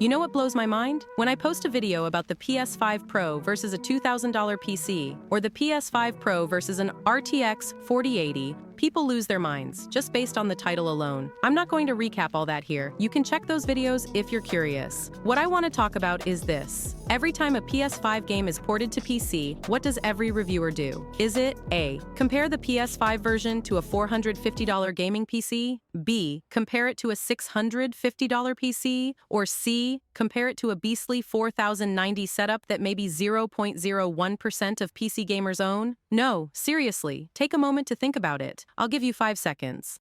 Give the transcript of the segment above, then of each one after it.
You know what blows my mind? When I post a video about the PS5 Pro versus a $2,000 PC, or the PS5 Pro versus an RTX 4080, people lose their minds, just based on the title alone. I'm not going to recap all that here. You can check those videos if you're curious. What I want to talk about is this. Every time a PS5 game is ported to PC, what does every reviewer do? Is it A, compare the PS5 version to a $450 gaming PC? B, compare it to a $650 PC? Or C, compare it to a beastly 4090 setup that maybe 0.01% of PC gamers own? No, seriously, take a moment to think about it. I'll give you 5 seconds.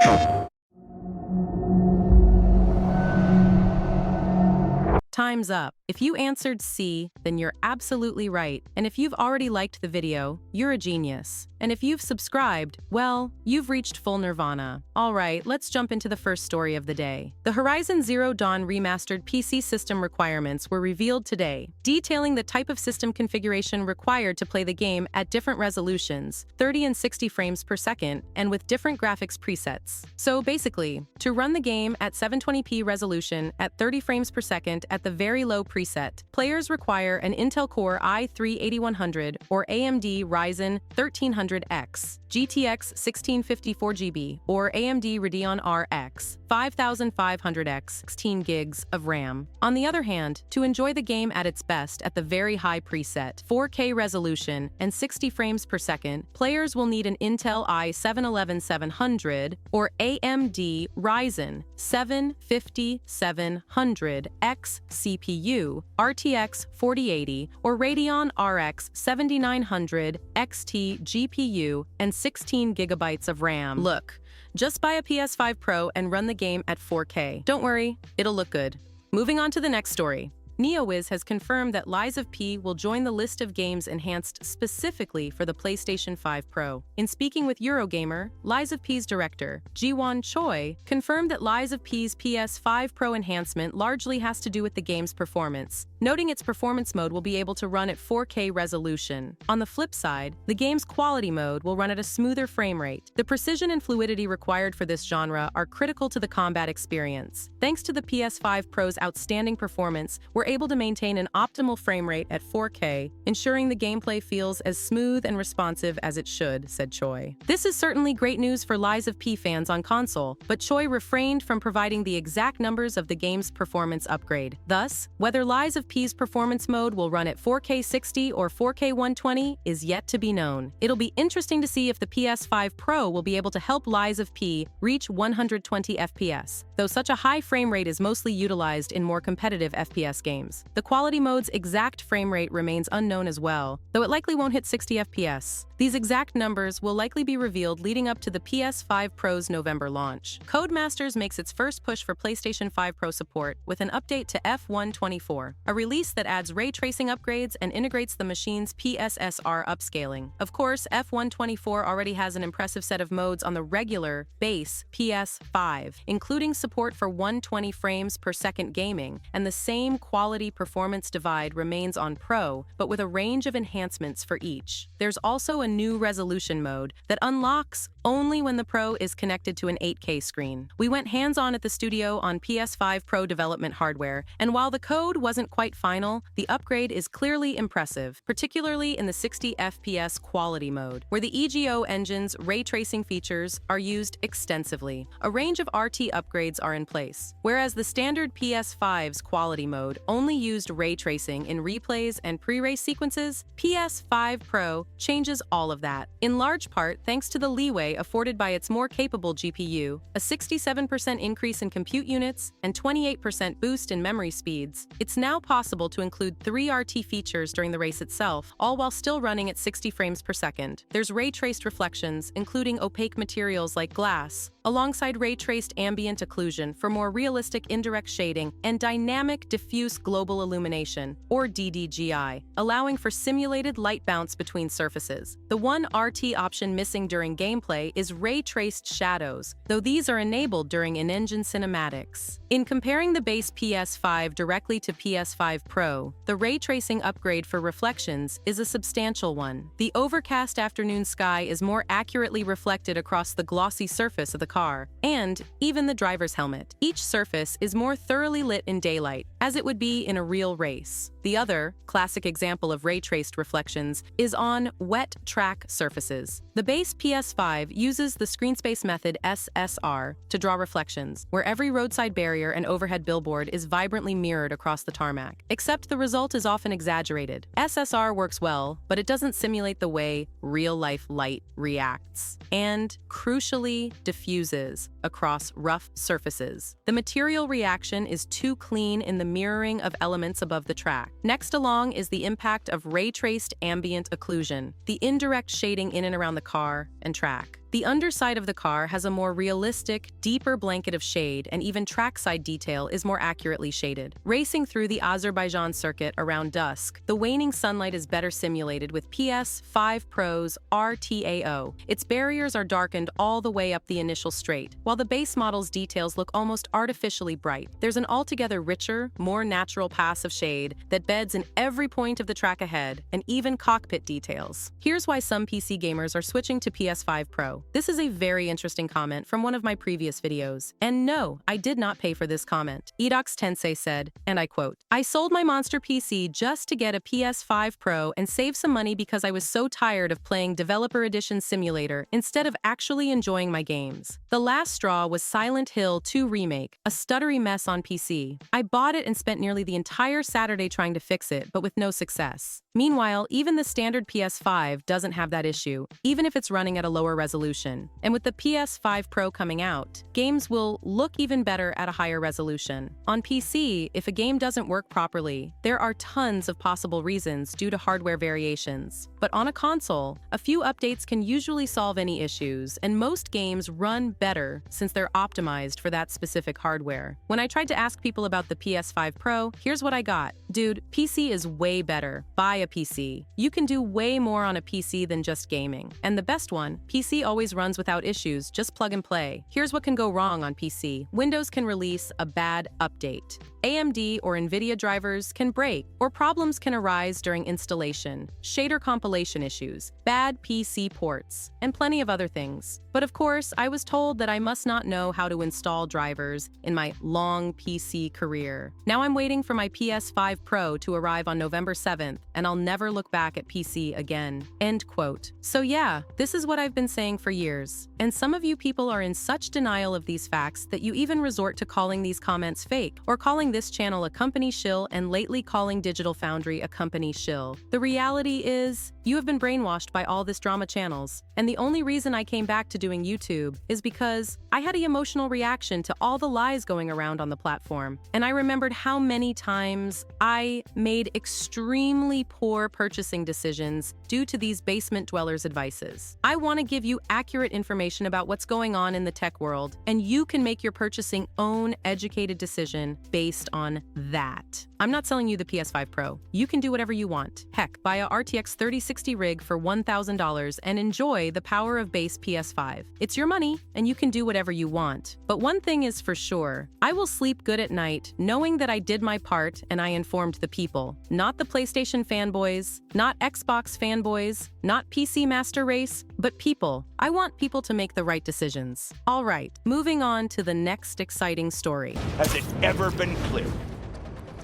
Time's up. If you answered C, then you're absolutely right. And if you've already liked the video, you're a genius. And if you've subscribed, well, you've reached full nirvana. All right, let's jump into the first story of the day. The Horizon Zero Dawn remastered PC system requirements were revealed today, detailing the type of system configuration required to play the game at different resolutions, 30 and 60 frames per second, and with different graphics presets. So basically, to run the game at 720p resolution at 30 frames per second at the very low preset, players require an Intel Core i3-8100 or AMD Ryzen 1300X, GTX 1654GB, or AMD Radeon RX 5500X 16 gigs of RAM. On the other hand, to enjoy the game at its best at the very high preset, 4K resolution, and 60 frames per second, players will need an Intel i7-11700 or AMD Ryzen 75700X CPU, RTX 4080, or Radeon RX 7900 XT GPU, and 16 gigabytes of RAM. Look, just buy a PS5 Pro and run the game at 4K. Don't worry, it'll look good. Moving on to the next story. NeoWiz has confirmed that Lies of P will join the list of games enhanced specifically for the PlayStation 5 Pro. In speaking with Eurogamer, Lies of P's director, Ji-won Choi, confirmed that Lies of P's PS5 Pro enhancement largely has to do with the game's performance, noting its performance mode will be able to run at 4K resolution. On the flip side, the game's quality mode will run at a smoother frame rate. The precision and fluidity required for this genre are critical to the combat experience. Thanks to the PS5 Pro's outstanding performance, we're able to maintain an optimal frame rate at 4K, ensuring the gameplay feels as smooth and responsive as it should, said Choi. This is certainly great news for Lies of P fans on console, but Choi refrained from providing the exact numbers of the game's performance upgrade. Thus, whether Lies of P's performance mode will run at 4K 60 or 4K 120 is yet to be known. It'll be interesting to see if the PS5 Pro will be able to help Lies of P reach 120 FPS, though such a high frame rate is mostly utilized in more competitive FPS games. The quality mode's exact frame rate remains unknown as well, though it likely won't hit 60 FPS. These exact numbers will likely be revealed leading up to the PS5 Pro's November launch. Codemasters makes its first push for PlayStation 5 Pro support with an update to F124, a release that adds ray tracing upgrades and integrates the machine's PSSR upscaling. Of course, F124 already has an impressive set of modes on the regular, base PS5, including support for 120 frames per second gaming, and the same quality performance divide remains on Pro, but with a range of enhancements for each. There's also a new resolution mode that unlocks only when the Pro is connected to an 8K screen. We went hands-on at the studio on PS5 Pro development hardware, and while the code wasn't quite final, the upgrade is clearly impressive, particularly in the 60 FPS quality mode, where the EGO engine's ray tracing features are used extensively. A range of RT upgrades are in place, whereas the standard PS5's quality mode only used ray tracing in replays and pre-race sequences. PS5 Pro changes all of that, in large part thanks to the leeway afforded by its more capable GPU, a 67% increase in compute units, and 28% boost in memory speeds. It's now possible to include 3 RT features during the race itself, all while still running at 60 frames per second. There's ray-traced reflections, including opaque materials like glass, alongside ray-traced ambient occlusion for more realistic indirect shading, and dynamic diffuse global illumination, or DDGI, allowing for simulated light bounce between surfaces. The one RT option missing during gameplay is ray-traced shadows, though these are enabled during in-engine cinematics. In comparing the base PS5 directly to PS5 Pro, the ray tracing upgrade for reflections is a substantial one. The overcast afternoon sky is more accurately reflected across the glossy surface of the car, and even the driver's helmet. Each surface is more thoroughly lit in daylight, as it would be in a real race. The other, classic example of ray-traced reflections, is on wet track surfaces. The base PS5 uses the screen space method SSR to draw reflections, where every roadside barrier and overhead billboard is vibrantly mirrored across the tarmac. Except the result is often exaggerated. SSR works well, but it doesn't simulate the way real-life light reacts, and, crucially, diffuses across rough surfaces. The material reaction is too clean in the mirroring of elements above the track. Next along is the impact of ray-traced ambient occlusion, the indirect shading in and around the car and track. The underside of the car has a more realistic, deeper blanket of shade, and even trackside detail is more accurately shaded. Racing through the Azerbaijan circuit around dusk, the waning sunlight is better simulated with PS5 Pro's RTAO. Its barriers are darkened all the way up the initial straight, while the base model's details look almost artificially bright. There's an altogether richer, more natural pass of shade that beds in every point of the track ahead, and even cockpit details. Here's why some PC gamers are switching to PS5 Pro. This is a very interesting comment from one of my previous videos. And no, I did not pay for this comment. Edox Tensei said, and I quote, "I sold my monster PC just to get a PS5 Pro and save some money because I was so tired of playing Developer Edition Simulator instead of actually enjoying my games. The last straw was Silent Hill 2 Remake, a stuttery mess on PC. I bought it and spent nearly the entire Saturday trying to fix it, but with no success. Meanwhile, even the standard PS5 doesn't have that issue, even if it's running at a lower resolution. And with the PS5 Pro coming out, games will look even better at a higher resolution. On PC, if a game doesn't work properly, there are tons of possible reasons due to hardware variations. But on a console, a few updates can usually solve any issues, and most games run better since they're optimized for that specific hardware. When I tried to ask people about the PS5 Pro, here's what I got. Dude, PC is way better. Buy a PC. You can do way more on a PC than just gaming. And the best one, PC always runs without issues, just plug and play. Here's what can go wrong on PC. Windows can release a bad update. AMD or NVIDIA drivers can break, or problems can arise during installation, shader compilation issues, bad PC ports, and plenty of other things. But of course, I was told that I must not know how to install drivers in my long PC career. Now I'm waiting for my PS5 Pro to arrive on November 7th, and I'll never look back at PC again." End quote. So yeah, this is what I've been saying for years. And some of you people are in such denial of these facts that you even resort to calling these comments fake, or calling this channel a company shill, and lately calling Digital Foundry a company shill. The reality is, you have been brainwashed by all this drama channels, and the only reason I came back to doing YouTube is because I had an emotional reaction to all the lies going around on the platform, and I remembered how many times I made extremely poor purchasing decisions due to these basement dwellers' advices. I want to give you accurate information about what's going on in the tech world, and you can make your purchasing own educated decision based on that. I'm not selling you the PS5 Pro. You can do whatever you want. Heck, buy a RTX 3060 rig for $1,000 and enjoy the power of base PS5. It's your money, and you can do whatever you want. But one thing is for sure, I will sleep good at night knowing that I did my part and I informed the people. Not the PlayStation fanboys, not Xbox fanboys, not PC Master Race, but people. I want people to make the right decisions. All right, moving on to the next exciting story. Has it ever been clear?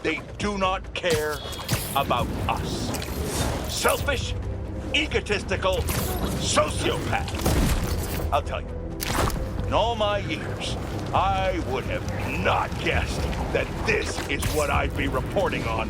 They do not care about us. Selfish, egotistical, sociopath. I'll tell you, in all my years, I would have not guessed that this is what I'd be reporting on